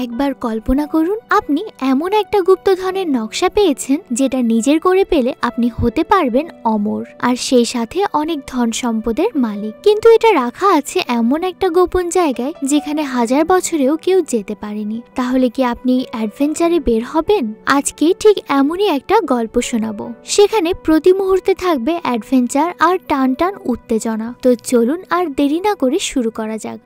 একবার কল্পনা করুন, আপনি এমন একটা গুপ্তধনের নকশা পেয়েছেন যেটা নিজের করে পেলে আপনি হতে পারবেন অমর, আর সেই সাথে অনেক ধন সম্পদের মালিক। কিন্তু এটা রাখা আছে এমন একটা গোপন জায়গায় যেখানে 1000 বছরেও কেউ যেতে পারেনি। তাহলে কি আপনি অ্যাডভেঞ্চারে বের হবেন? আজকে ঠিক এমনই একটা গল্প শোনাবো, সেখানে প্রতি মুহূর্তে থাকবে অ্যাডভেঞ্চার আর টান টান উত্তেজনা। তো চলুন আর দেরি না করে শুরু করা যাক।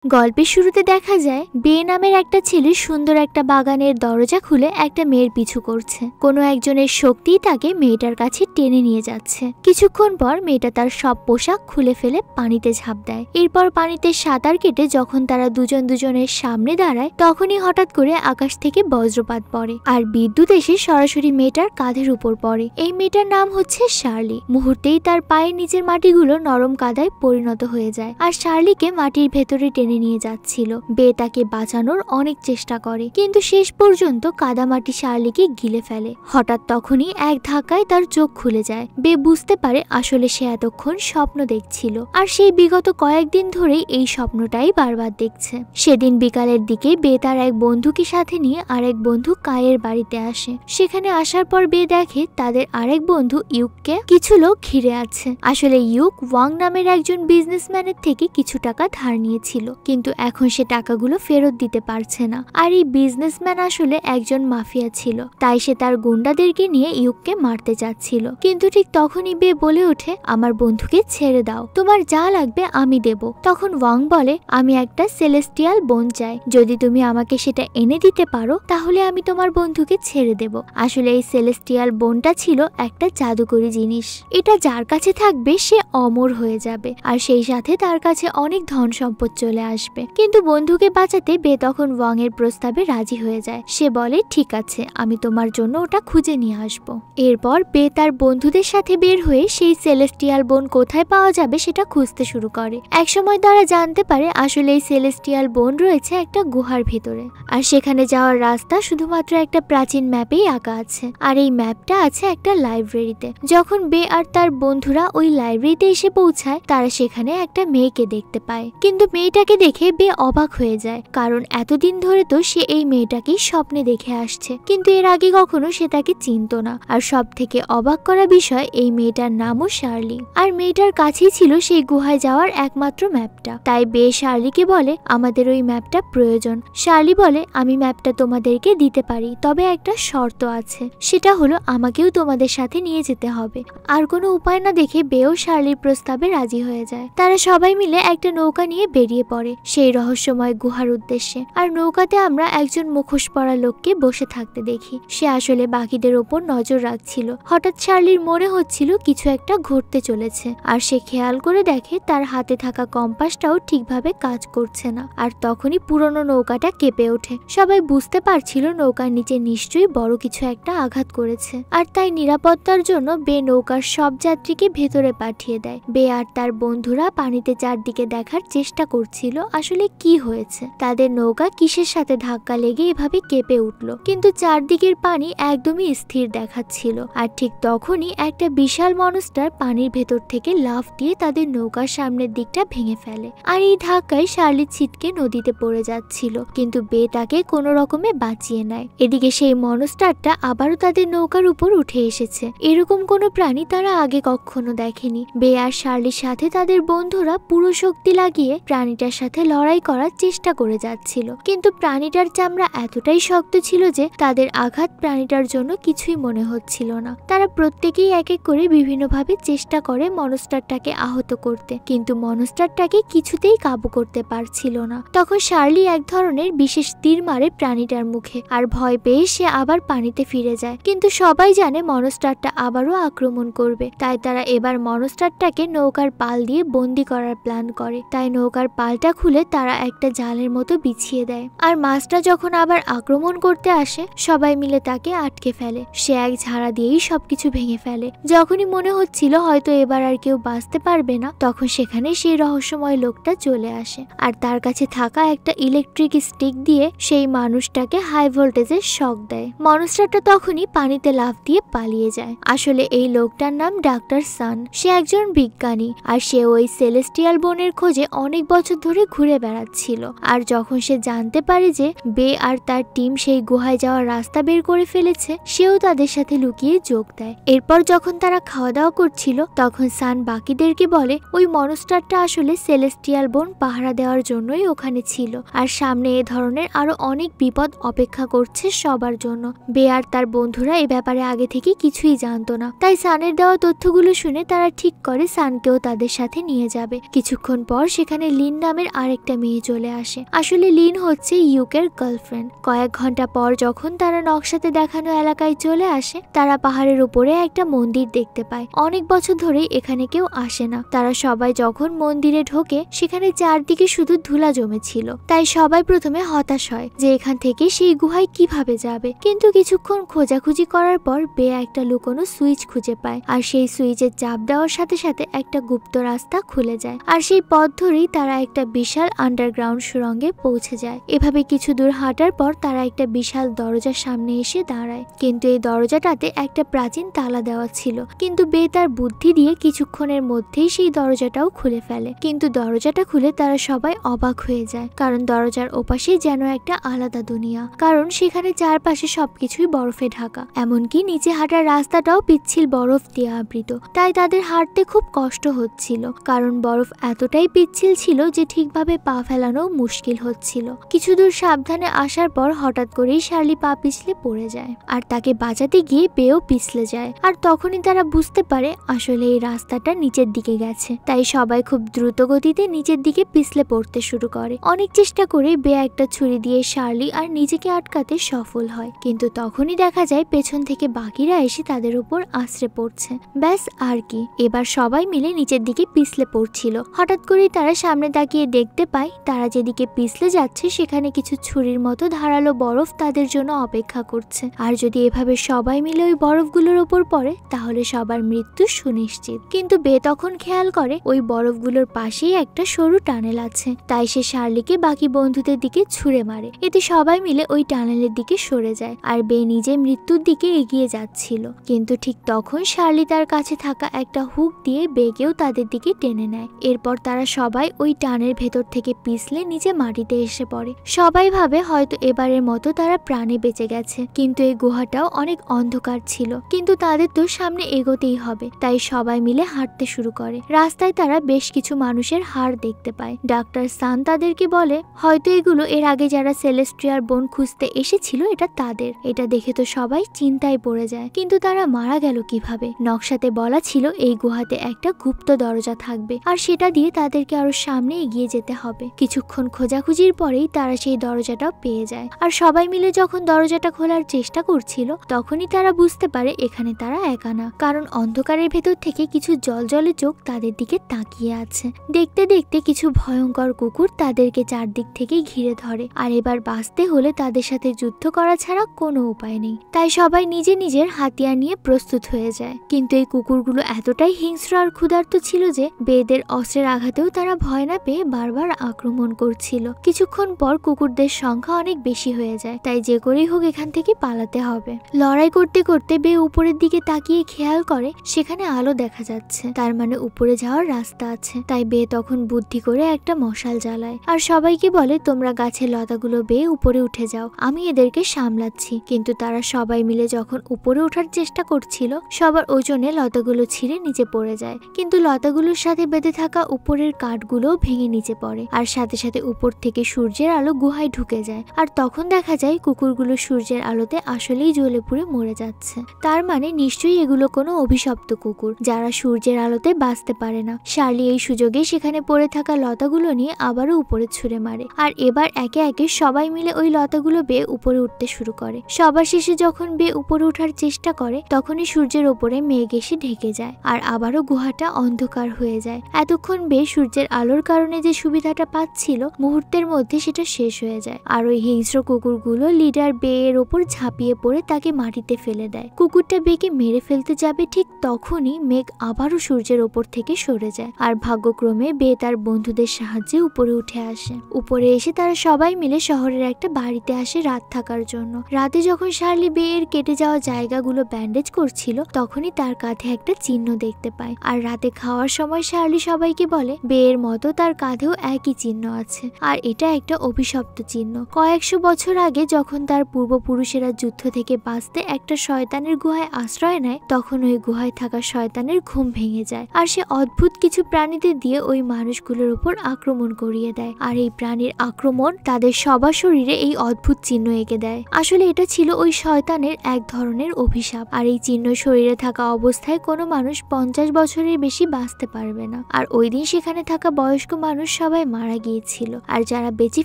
গল্পের শুরুতে দেখা যায় বে নামের একটা ছেলে সুন্দর একটা বাগানের দরজা খুলে একটা মেয়ের পিছু করছে। কোনো একজনের শক্তি তাকে মেয়েটার কাছে টেনে নিয়ে যাচ্ছে। কিছুক্ষণ পর মেয়েটা তার সব পোশাক খুলে ফেলে পানিতে ঝাঁপ দেয়। এরপর পানিতে সাঁতার কেটে যখন তারা দুজনের সামনে দাঁড়ায়, তখনই হঠাৎ করে আকাশ থেকে বজ্রপাত পড়ে আর বিদ্যুৎ এসে সরাসরি মেয়েটার কাঁধের উপর পড়ে। এই মেয়েটার নাম হচ্ছে শার্লি। মুহূর্তেই তার পায়ের নিচের মাটিগুলো নরম কাদায় পরিণত হয়ে যায় আর শার্লিকে মাটির ভেতরে টেনে নিয়ে যাচ্ছিল। বে তাকে বাঁচানোর অনেক চেষ্টা করে, কিন্তু শেষ পর্যন্ত কাদামাটি শার্লিকে গিলে ফেলে। হঠাৎ তখনই এক ধাক্কায় তার চোখ খুলে যায়। বে বুঝতে পারে আসলে সে এতক্ষণ স্বপ্ন দেখছিল, আর সেই বিগত কয়েকদিন ধরেই এই স্বপ্নটাই বারবার দেখছে। সেদিন বিকালের দিকে বে তার এক বন্ধুকে সাথে নিয়ে আরেক বন্ধু কায়ের বাড়িতে আসে। সেখানে আসার পর বে দেখে তাদের আরেক বন্ধু ইউককে কিছু লোক ঘিরে আছে। আসলে ইউক ওয়াং নামের একজন বিজনেসম্যানের থেকে কিছু টাকা ধার নিয়েছিল, কিন্তু এখন সে টাকাগুলো ফেরত দিতে পারছে না। আর এই বিজনেসম্যান আসলে একজন মাফিয়া ছিল, তাই সে তার গুন্ডাদেরকে নিয়ে ইউককে মারতে চাচ্ছিল। কিন্তু ঠিক তখনই বে বলে ওঠে, আমার বন্ধুকে ছেড়ে দাও, তোমার যা লাগবে আমি দেব। তখন ওয়াং বলে, আমি একটা সেলেস্টিয়াল বোন চাই, যদি তুমি আমাকে সেটা এনে দিতে পারো তাহলে আমি তোমার বন্ধুকে ছেড়ে দেব। আসলে এই সেলেস্টিয়াল বোনটা ছিল একটা জাদুকরী জিনিস, এটা যার কাছে থাকবে সে অমর হয়ে যাবে, আর সেই সাথে তার কাছে অনেক ধন সম্পদ চলে আসবে। কিন্তু বন্ধুকে বাঁচাতে বে তখন ওয়াং এর প্রস্তাবে রাজি হয়ে যায়। সে বলে, ঠিক আছে, আমি তোমার জন্য ওটা খুঁজে নিয়ে আসবো। এরপর বে তার বন্ধুদের সাথে বের হয়ে সেই সেলেস্টিয়াল বোন কোথায় পাওয়া যাবে সেটা খুঁজতে শুরু করে। একসময় তারা জানতে পারে আসলে এই সেলেস্টিয়াল বোন রয়েছে একটা গুহার ভেতরে, আর সেখানে যাওয়ার রাস্তা শুধুমাত্র একটা প্রাচীন ম্যাপেই আঁকা আছে, আর এই ম্যাপটা আছে একটা লাইব্রেরিতে। যখন বে আর তার বন্ধুরা ওই লাইব্রেরিতে এসে পৌঁছায়, তারা সেখানে একটা মেয়েকে দেখতে পায়। কিন্তু মেয়েটাকে দেখে বে অবাক হয়ে যায়, কারণ এতদিন ধরে তো সে এই মেয়েটাকেই স্বপ্নে দেখে আসছে, কিন্তু এর আগে কখনো সে তাকে চিনত না। আর সব থেকে অবাক করা বিষয়, এই মেয়েটার নামও শার্লি, আর মেয়েটার কাছেই ছিল সেই গুহায় যাওয়ার একমাত্র ম্যাপটা। তাই বে শার্লিকে বলে, আমাদের ওই ম্যাপটা প্রয়োজন। শার্লি বলে, আমি ম্যাপটা তোমাদেরকে দিতে পারি, তবে একটা শর্ত আছে, সেটা হলো আমাকেও তোমাদের সাথে নিয়ে যেতে হবে। আর কোনো উপায় না দেখে বেও শার্লির প্রস্তাবে রাজি হয়ে যায়। তারা সবাই মিলে একটা নৌকা নিয়ে বেরিয়ে পড়ে সেই রহস্যময় গুহার উদ্দেশ্যে। আর নৌকাতে আমরা একজন মুখোশ পরা লোককে বসে থাকতে দেখি। সে আসলে বাকিদের ওপর নজর রাখছিল। হঠাৎ শার্লির মনে হচ্ছিল কিছু একটা ঘটতে চলেছে, আর সে খেয়াল করে দেখে তার হাতে থাকা কম্পাসটাও ঠিকভাবে কাজ করছে না। আর তখনই পুরনো নৌকাটা কেঁপে ওঠে। সবাই বুঝতে পারছিল নৌকার নিচে নিশ্চয়ই বড় কিছু একটা আঘাত করেছে, আর তাই নিরাপত্তার জন্য বে নৌকার সব যাত্রীকে ভেতরে পাঠিয়ে দেয়। বে আর তার বন্ধুরা পানিতে চারদিকে দেখার চেষ্টা করছিল আসলে কি হয়েছে, তাদের নৌকা কিসের সাথে ধাক্কা লেগে এভাবে কেঁপে উঠলো। কিন্তু চারদিকের পানি একদমই স্থির দেখাচ্ছিল। আর ঠিক তখনই একটা বিশাল মনস্টার পানির ভেতর থেকে লাফ দিয়ে তাদের নৌকার সামনের দিকটা ভেঙে ফেলে। আর এই ধাক্কায় শার্লি ছিটকে নদীতে পড়ে যাচ্ছিল, কিন্তু বে তাকে কোনো রকমে বাঁচিয়ে নেয়। এদিকে সেই মনস্টারটা আবারও তাদের নৌকার উপর উঠে এসেছে। এরকম কোনো প্রাণী তারা আগে কখনো দেখেনি। বে আর শার্লির সাথে তাদের বন্ধুরা পুরো শক্তি লাগিয়ে প্রাণীটার সাথে লড়াই করার চেষ্টা করে যাচ্ছিল, কিন্তু প্রাণীটার চামড়া এতটাই শক্ত ছিল যে তাদের আঘাত প্রাণীটার জন্য কিছুই মনে হচ্ছিল না। তারা প্রত্যেকেই এক এক করে বিভিন্নভাবে চেষ্টা করে মনস্টারটাকে আহত করতে, কিন্তু মনস্টারটাকে কিছুতেই কাবু করতে পারছিল না। তখন শার্লি এক ধরনের বিশেষ তীর মারে প্রাণীটার মুখে, আর ভয় পেয়ে সে আবার পানিতে ফিরে যায়। কিন্তু সবাই জানে মনস্টারটা আবারও আক্রমণ করবে, তাই তারা এবার মনস্টারটাকে নৌকার পাল দিয়ে বন্দি করার প্ল্যান করে। তাই নৌকার পালটা খুলে তারা একটা জালের মতো বিছিয়ে দেয়, আর মাছটা যখন আবার আক্রমণ করতে আসে সবাই মিলে তাকে আটকে ফেলে। সে এক ঝাড়া দিয়েই সবকিছু ভেঙে ফেলে। যখনই মনে হচ্ছিল হয়তো এবার আর কেউ বাঁচতে পারবে না, তখন সেখানে সেই রহস্যময় লোকটা চলে আসে, আর তার কাছে থাকা একটা ইলেকট্রিক স্টিক দিয়ে সেই মানুষটাকে হাই ভোল্টেজের শক দেয়। মনস্টারটা তখনই পানিতে লাফ দিয়ে পালিয়ে যায়। আসলে এই লোকটার নাম ডাক্তার সান। সে একজন বিজ্ঞানী, আর সে ওই সেলেস্টিয়াল বোনের খোঁজে অনেক বছর ধরে ঘুরে বেড়াচ্ছিল। আর যখন সে জানতে পারে যে বে আর তার টিম সেই গুহায় যাওয়ার রাস্তা বের করে ফেলেছে, সেও তাদের সাথে লুকিয়ে যোগ দেয়। এরপর যখন তারা খাওয়া দাওয়া করছিল তখন সান বাকিদেরকে বলে ওই মনস্টারটা আসলে সেলেস্টিয়াল বোন পাহারা দেওয়ার জন্যই ওখানে ছিল, আর সামনে এ ধরনের আরো অনেক বিপদ অপেক্ষা করছে সবার জন্য। বে আর তার বন্ধুরা এ ব্যাপারে আগে থেকে কিছুই জানতো না, তাই সানের দেওয়া তথ্যগুলো শুনে তারা ঠিক করে সানকেও তাদের সাথে নিয়ে যাবে। কিছুক্ষণ পর সেখানে লিন নামের আরেকটা মেয়ে চলে আসে। আসলে লিন হচ্ছে ইউকের গার্লফ্রেন্ড। কয়েক ঘন্টা পর যখন তারা নকশাতে দেখানো এলাকায় চলে আসে, তারা পাহাড়ের উপরে একটা মন্দির দেখতে পায়। অনেক বছর ধরে এখানে কেউ আসে না। তারা সবাই যখন মন্দিরে ঢোকে সেখানে চারদিকে শুধু ধুলা জমেছিল, তাই সবাই প্রথমে হতাশ হয় যে এখান থেকে সেই গুহায় কিভাবে যাবে। কিন্তু কিছুক্ষণ খোঁজাখুঁজি করার পর বে একটা লুকোনো সুইচ খুঁজে পায়, আর সেই সুইচের চাপ দেওয়ার সাথে সাথে একটা গুপ্ত রাস্তা খুলে যায়। আর সেই পথ ধরেই তারা একটা বিশাল আন্ডারগ্রাউন্ড সুড়ঙ্গে পৌঁছে যায়। এভাবে কিছু দূর হাঁটার পর তারা একটা বিশাল দরজার সামনে এসে দাঁড়ায়, কিন্তু এই দরজাটাতে একটা প্রাচীন তালা দেওয়া ছিল। কিন্তু বে তার বুদ্ধি দিয়ে কিছুক্ষণের মধ্যেই সেই দরজাটাও খুলে ফেলে। কিন্তু দরজাটা খুলে তারা সবাই অবাক হয়ে যায়, কারণ দরজার ওপাশে যেন একটা আলাদা দুনিয়া, কারণ সেখানে চারপাশে সবকিছুই বরফে ঢাকা, এমনকি নিচে হাঁটার রাস্তাটাও পিচ্ছিল বরফ দিয়ে আবৃত। তাই তাদের হাঁটতে খুব কষ্ট হচ্ছিল, কারণ বরফ এতটাই পিচ্ছিল ছিল যে ঠিকভাবে পা ফেলানো মুশকিল হচ্ছিল। কিছু দূর সাবধানে আসার পর হঠাৎ করেই শার্লি পা পিছলে পড়ে যায়, আর তাকে বাঁচাতে গিয়ে বেও পিছলে যায়। আর তখনই তারা বুঝতে পারে আসলে এই রাস্তাটা নিচের দিকে গেছে, তাই সবাই খুব দ্রুত গতিতে নিচের দিকে পিছলে পড়তে শুরু করে। অনেক চেষ্টা করে বে একটা ছুরি দিয়ে শার্লি আর নিজেকে আটকাতে সফল হয়, কিন্তু তখনই দেখা যায় পেছন থেকে বাকিরা এসে তাদের উপর আশ্রে পড়ছে। ব্যাস আর কি, এবার সবাই মিলে নিচের দিকে পিছলে পড়ছিল। হঠাৎ করেই তারা সামনে তাকিয়ে দেখতে পায় তারা যেদিকে পিছলে যাচ্ছে সেখানে কিছু ছুরির মতো ধারালো বরফ তাদের জন্য অপেক্ষা করছে। আর যদি এভাবে সবাই মিলে ওই বরফগুলোর উপর পড়ে তাহলে সবার মৃত্যু সুনিশ্চিত। কিন্তু বে তখন খেয়াল করে ওই বরফগুলোর পাশেই একটা সরু টানেল আছে, তাই সে শার্লিকে বাকি বন্ধুদের দিকে ছুঁড়ে মারে। এতে সবাই মিলে ওই টানেলের দিকে সরে যায়, আর বে নিজে মৃত্যুর দিকে এগিয়ে যাচ্ছিল। কিন্তু ঠিক তখন শার্লি তার কাছে থাকা একটা হুক দিয়ে বেকেও তাদের দিকে টেনে নেয়। এরপর তারা সবাই ওই টানের ভেতর থেকে পিছলে নিচে মাটিতে এসে পড়ে। সবাই ভাবে হয়তো এবারের মতো তারা প্রাণে বেঁচে গেছে, কিন্তু এই গুহাটাও অনেক অন্ধকার ছিল। কিন্তু তাদের তো সামনে এগোতেই হবে, তাই সবাই মিলে হাঁটতে শুরু করে। রাস্তায় তারা বেশ কিছু মানুষের হাড় দেখতে পায়। ডাক্তার সান তাদেরকে বলে হয়তো এগুলো এর আগে যারা সেলেস্ট্রিয়ার বোন খুঁজতে এসেছিল এটা তাদের। এটা দেখে তো সবাই চিন্তায় পড়ে যায়, কিন্তু তারা মারা গেল কিভাবে? নকশাতে বলা ছিল এই গুহাতে একটা গুপ্ত দরজা থাকবে, আর সেটা দিয়ে তাদেরকে আরো সামনে এগিয়ে যেতে হবে। কিছুক্ষণ খোঁজাখুঁজির পরেই তারা সেই দরজাটা পেয়ে যায়, আর সবাই মিলে যখন দরজাটা খোলার চেষ্টা করছিল তখনই তারা বুঝতে পারে এখানে তারা একা না, কারণ অন্ধকারের ভেতর থেকে কিছু জলজলে চোখ তাদের দিকে তাকিয়ে আছে। দেখতে দেখতে কিছু ভয়ঙ্কর কুকুর তাদেরকে চারদিক থেকে ঘিরে ধরে, আর এবার বাঁচতে হলে তাদের সাথে যুদ্ধ করা ছাড়া কোনো উপায় নেই। তাই সবাই নিজে নিজের হাতিয়ার নিয়ে প্রস্তুত হয়ে যায়। কিন্তু এই কুকুরগুলো এতটাই হিংস্র আর ক্ষুধার্ত ছিল যে বেদের অস্ত্রের আঘাতেও তারা ভয় না পেয়ে বারবার আক্রমণ করছিল। কিছুক্ষণ পর কুকুরদের সংখ্যা অনেক বেশি হয়ে যায়, তাই যে করেই হোক এখান থেকে পালাতে হবে। লড়াই করতে করতে বে উপরের দিকে তাকিয়ে খেয়াল করে সেখানে আলো দেখা যাচ্ছে, তার মানে উপরে যাওয়ার রাস্তা আছে। তাই বে তখন বুদ্ধি করে একটা মশাল জ্বালায়, আর সবাইকে বলে তোমরা গাছের লতাগুলো বেয়ে উপরে উঠে যাও, আমি এদেরকে সামলাচ্ছি। কিন্তু তারা সবাই মিলে যখন উপরে ওঠার চেষ্টা করছিল সবার ওজনে লতাগুলো ছিঁড়ে নিচে পড়ে যায়, কিন্তু লতাগুলোর সাথে বেঁধে থাকা উপরের কাঠগুলো ভেঙে নিচে পড়ে, আর সাথে সাথে উপর থেকে সূর্যের আলো গুহায় ঢুকে যায়। আর তখন দেখা যায় কুকুরগুলো সূর্যের আলোতে আসলেই জ্বলে পুড়ে মরে যাচ্ছে। তার মানে নিশ্চয়ই এগুলো কোনো অভিশপ্ত কুকুর যারা সূর্যের আলোতে বাঁচতে পারে না। শার্লি এই সুযোগে সেখানে পড়ে থাকা লতাগুলো নিয়ে আবারও উপরে ছুঁড়ে মারে, আর এবার একে একে সবাই মিলে ওই লতাগুলো বেয়ে উপরে উঠতে শুরু করে। সবার শেষে যখন বে উপরে ওঠার চেষ্টা করে তখনই সূর্যের ওপরে মেঘ এসে ঢেকে যায়, আর আবারও গুহাটা অন্ধকার হয়ে যায়। এতক্ষণ বে সূর্যের আলোর কারণে যে সুবিধাটা পাচ্ছিল মুহূর্তের মধ্যে সেটা শেষ হয়ে যায়, আর ওই হিংস্র কুকুরগুলো লিডার বে এর ওপর ঝাঁপিয়ে পড়ে তাকে মাটিতে ফেলে দেয়। কুকুরটা বেকে মেরে ফেলতে যাবে ঠিক তখনই মেঘ আবারও সূর্যের ওপর থেকে সরে যায়, আর ভাগ্যক্রমে বে তার বন্ধুদের সাহায্যে উপরে উঠে আসে। উপরে এসে তারা সবাই মিলে শহরের একটা বাড়িতে আসে রাত থাকার জন্য। রাতে যখন শার্লি বে এর কেটে যাওয়া জায়গাগুলো ব্যান্ডেজ করছিল তখনই তার কাঁধে একটা চিহ্ন দেখতে পায়, আর রাতে খাওয়ার সময় শার্লি সবাইকে বলে বে এর মতো তার কাঁধেও মধ্যেও একই চিহ্ন আছে, আর এটা একটা অভিশপ্ত চিহ্ন। কয়েকশো বছর আগে যখন তার পূর্বপুরুষেরা যুদ্ধ থেকে বাঁচতে একটা শয়তানের গুহায় আশ্রয় নেয়, তখন ওই গুহায় থাকা শয়তানের ঘুম ভেঙে যায়, আর সে অদ্ভুত কিছু প্রাণীদের দিয়ে ওই মানুষগুলোর উপর আক্রমণ করিয়ে দেয়। আর এই প্রাণীর আক্রমণ তাদের সবার শরীরে এই অদ্ভুত চিহ্ন এঁকে দেয়। আসলে এটা ছিল ওই শয়তানের এক ধরনের অভিশাপ, আর এই চিহ্ন শরীরে থাকা অবস্থায় কোনো মানুষ 50 বছরের বেশি বাঁচতে পারবে না। আর ওই দিন সেখানে থাকা বয়স্ক মানুষ সবাই মারা গিয়েছিল, আর যারা বেঁচে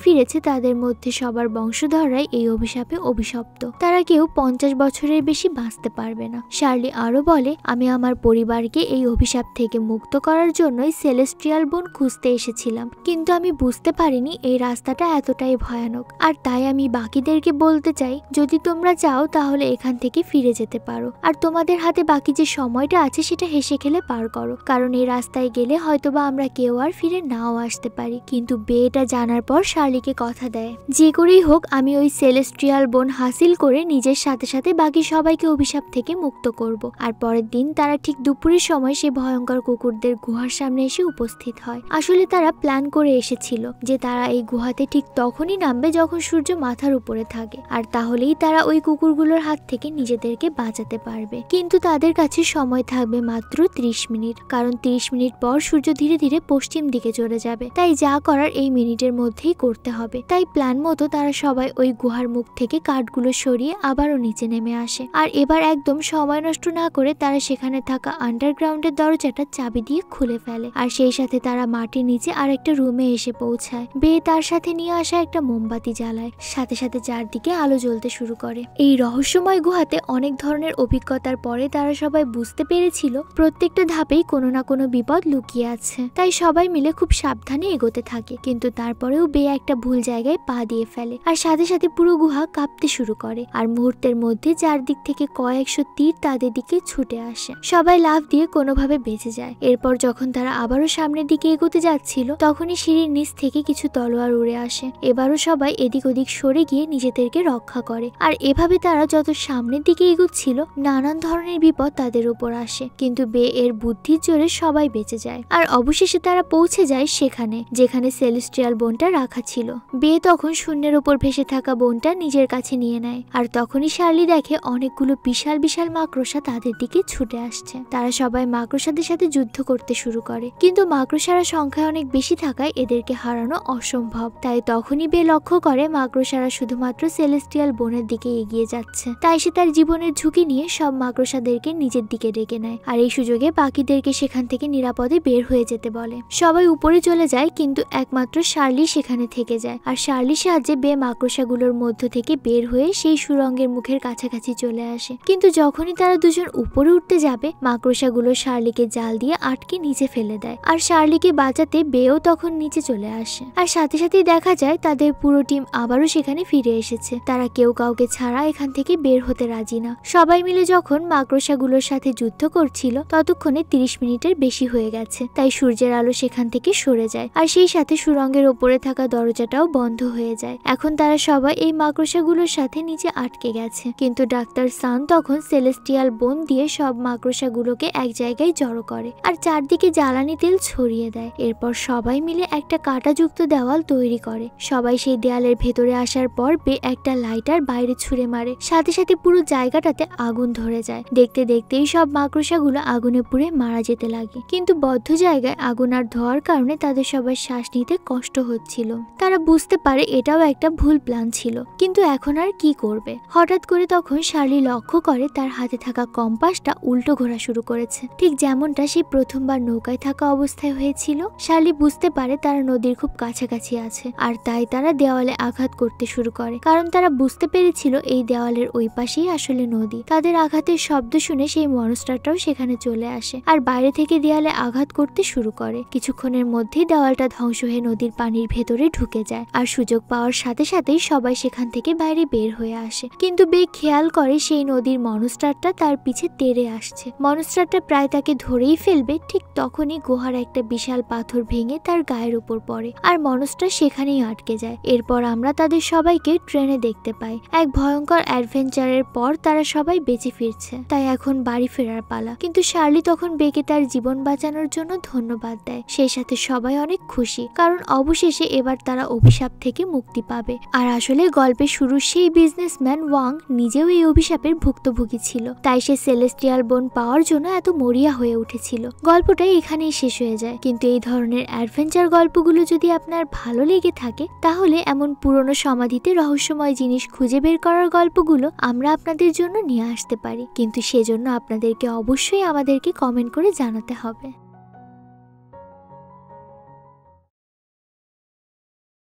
ফিরেছে তাদের মধ্যে সবার বংশধররাই এই অভিশাপে অভিশপ্ত। তারা কেউ 50 বছরের বেশি বাঁচতে পারবে না। শার্লি আরো বলে, আমি আমার পরিবারকে এই অভিশাপ থেকে মুক্ত করার জন্যই সেলেস্টিয়াল বোন খুঁজতে এসেছিলাম, কিন্তু আমি বুঝতে পারিনি এই রাস্তাটা এতটাই ভয়ানক। আর তাই আমি বাকিদেরকে বলতে চাই, যদি তোমরা চাও তাহলে এখান থেকে ফিরে যেতে পারো, আর তোমাদের হাতে বাকি যে সময়টা আছে সেটা হেসে খেলে পার করো, কারণ এই রাস্তায় গেলে হয়তোবা আমরা কেউ আর ফিরে নাও আসতে পারি। কিন্তু বেটা জানার পর শার্লিকে কথা দেয়, যে করেই হোক আমি ওই সেলেস্টিয়াল বোন হাসিল করে নিজের সাথে সাথে বাকি সবাইকে অভিশাপ থেকে মুক্ত করব। আর পরের দিন তারা ঠিক দুপুরের সময় সে ভয়ঙ্কর কুকুরদের গুহার সামনে এসে উপস্থিত হয়। আসলে তারা প্ল্যান করে এসেছিল যে তারা এই গুহাতে ঠিক তখনই নামবে যখন সূর্য মাথার উপরে থাকে, আর তাহলেই তারা ওই কুকুরগুলোর হাত থেকে নিজেদেরকে বাঁচাতে পারবে। কিন্তু তাদের কাছে সময় থাকবে মাত্র 30 মিনিট, কারণ 30 মিনিট পর সূর্য ধীরে ধীরে পশ্চিম দিকে চলে যাবে। তাই যা করার এই মিনিটের মধ্যেই করতে হবে। তাই প্ল্যান মতো তারা সবাই ওই গুহার মুখ থেকে কাঠগুলো সরিয়ে আবারও নিচে নেমে আসে। আর এবার একদম সময় নষ্ট না করে তারা সেখানে থাকা আন্ডারগ্রাউন্ডের দরজাটা চাবি দিয়ে খুলে ফেলে, আর সেই সাথে তারা মাটির নিচে আর একটা রুমে এসে পৌঁছায়। বে তার সাথে নিয়ে আসা একটা মোমবাতি জ্বালায়, সাথে সাথে চারদিকে আলো জ্বলতে শুরু করে। এই রহস্যময় গুহাতে অনেক ধরনের অভিজ্ঞতার পরে তারা সবাই বুঝতে পেরেছিল প্রত্যেকটা ধাপেই কোনো না কোনো বিপদ লুকিয়ে আছে। তাই সবাই মিলে খুব সাবধানে এগোতে থাকে, কিন্তু তারপরেও বে একটা ভুল জায়গায় পা দিয়ে ফেলে, আর সাথে সাথে পুরো গুহা কাঁপতে শুরু করে। আর মুহূর্তের মধ্যে চারদিক থেকে কয়েকশো তীর তাদের দিকে ছুটে আসে। সবাই লাফ দিয়ে কোনোভাবে বেঁচে যায়। এরপর যখন তারা আবারও সামনের দিকে এগোতে যাচ্ছিল, তখনই সিঁড়ির নিচ থেকে কিছু তলোয়ার উড়ে আসে। এবারও সবাই এদিক ওদিক সরে গিয়ে নিজেদেরকে রক্ষা করে। আর এভাবে তারা যত সামনের দিকে এগোচ্ছিল, নানান ধরনের বিপদ তাদের উপর আসে, কিন্তু বে এর বুদ্ধির জোরে সবাই বেঁচে যায়। আর অবশেষে তারা পৌঁছে যায় সেখানে যেখানে সেলেস্টিয়াল বোনটা রাখা ছিল। বে তখন শূন্যের উপর ভেসে থাকা বোনটা নিজের কাছে নিয়ে নেয়। আর তখনই শার্লি দেখে অনেকগুলো বিশাল বিশাল মাকড়সা তাদের দিকে ছুটে আসছে। তারা সবাই মাকড়সাদের সাথে যুদ্ধ করতে শুরু করে, কিন্তু মাকড়সারা সংখ্যায় অনেক বেশি থাকায় এদেরকে হারানো অসম্ভব। তাই তখনই বে লক্ষ্য করে মাকড়সারা শুধুমাত্র সেলেস্টিয়াল বোনের দিকে এগিয়ে যাচ্ছে। তাই সে তার জীবনের ঝুঁকি নিয়ে সব মাকড়সাদেরকে নিজের দিকে ডেকে নেয়, আর এই সুযোগে বাকিদেরকে সেখান থেকে নিরাপদে বের হয়ে যেতে বলে। সবাই উপরে চলে যায়, কিন্তু একমাত্র শার্লি সেখানে থেকে যায়। আর শার্লির সাহায্যে বে মাকড়সাগুলোর মধ্য থেকে বের হয়ে সেই সুড়ঙ্গের মুখের কাছাকাছি চলে আসে। কিন্তু যখনই তারা দুজন উপরে উঠতে যাবে, মাকড়সাগুলো শার্লিকে জাল দিয়ে আটকে নিচে ফেলে দেয়। আর শার্লিকে বাঁচাতে বেও তখন নিচে চলে আসে। আর সাথে সাথেই দেখা যায় তাদের পুরো টিম আবারও সেখানে ফিরে এসেছে। তারা কেউ কাউকে ছাড়া এখান থেকে বের হতে রাজি না। সবাই মিলে যখন মাকড়সাগুলোর সাথে যুদ্ধ করছিল, ততক্ষণে 30 মিনিটের বেশি হয়ে গেছে। তাই সূর্যের আলো সেখান থেকে সরে যায়, আর সেই সাথে সুড়ঙ্গের ওপরে থাকা দরজাটাও বন্ধ হয়ে যায়। এখন তারা সবাই এই মাকড়সাগুলোর সাথে নিচে আটকে গেছে। কিন্তু ডাক্তার সান তখন সেলেস্টিয়াল বোন দিয়ে সব মাকড়সাগুলোকে এক জায়গায় জড়ো করে, আর চারদিকে জ্বালানি তেল ছড়িয়ে দেয়। এরপর সবাই মিলে একটা কাঁটাযুক্ত দেওয়াল তৈরি করে। সবাই সেই দেয়ালের ভেতরে আসার পর বে একটা লাইটার বাইরে ছুঁড়ে মারে, সাথে সাথে পুরো জায়গাটাতে আগুন ধরে যায়। দেখতে দেখতেই সব মাকড়সাগুলো আগুনে পুড়ে মারা যেতে লাগে। কিন্তু বদ্ধ জায়গায় আগুন আর ধোয়ার কারণে তাদের সবার শ্বাস নিতে কষ্ট হচ্ছিল। তারা বুঝতে পারে এটাও একটা ভুল প্ল্যান ছিল, কিন্তু এখন আর কি করবে। হঠাৎ করে তখন শার্লি লক্ষ্য করে তার হাতে থাকা কম্পাসটা উল্টো ঘোরা শুরু করেছে, ঠিক যেমনটা সে প্রথমবার নৌকায় থাকা অবস্থায় হয়েছিল। শার্লি বুঝতে পারে তারা নদীর খুব কাছাকাছি আছে, আর তাই তারা দেওয়ালে আঘাত করতে শুরু করে, কারণ তারা বুঝতে পেরেছিল এই দেওয়ালের ওই পাশেই আসলে নদী। তাদের আঘাতের শব্দ শুনে সেই মনস্টারটাও সেখানে চলে আসে, আর বাইরে থেকে দেওয়ালে আঘাত করতে শুরু করে। কিছুক্ষণের মধ্যেই দেওয়ালটা ধ্বংস হয়ে নদীর পানির ভেতরে ঢুকে যায়, আর সুযোগ পাওয়ার সাথে সাথেই সবাই সেখান থেকে বাইরে বের হয়ে আসে। কিন্তু বে খেয়াল করে সেই নদীর মনস্টারটা তার পিছে তেড়ে আসছে। মনস্টারটা প্রায় তাকে ধরেই ফেলবে, ঠিক তখনই গুহার একটা বিশাল পাথর ভেঙে তার গায়ের উপর পড়ে, আর মনস্টার সেখানেই আটকে যায়। এরপর আমরা তাদের সবাইকে ট্রেনে দেখতে পাই। এক ভয়ঙ্কর অ্যাডভেঞ্চারের পর তারা সবাই বেঁচে ফিরছে, তাই এখন বাড়ি ফেরার পালা। কিন্তু শার্লি তখন বেকে তার জীবন বাঁচানোর জন্য ধন্যবাদ দেয়। সেই সাথে সবাই অনেক অনেক খুশি, কারণ অবশেষে এবার তারা অভিশাপ থেকে মুক্তি পাবে। আর আসলে গল্পের শুরু সেই বিজনেসম্যান ওয়াং নিজেও এই অভিশাপের ভুক্তভোগী ছিল, তাই সে সেলেস্টিয়াল বোন পাওয়ার জন্য এত মরিয়া হয়ে উঠেছিল। গল্পটা এখানেই শেষ হয়ে যায়, কিন্তু এই ধরনের অ্যাডভেঞ্চার গল্পগুলো যদি আপনার ভালো লেগে থাকে তাহলে এমন পুরনো সমাধিতে রহস্যময় জিনিস খুঁজে বের করার গল্পগুলো আমরা আপনাদের জন্য নিয়ে আসতে পারি, কিন্তু সেজন্য আপনাদেরকে অবশ্যই আমাদেরকে কমেন্ট করে জানাতে হবে।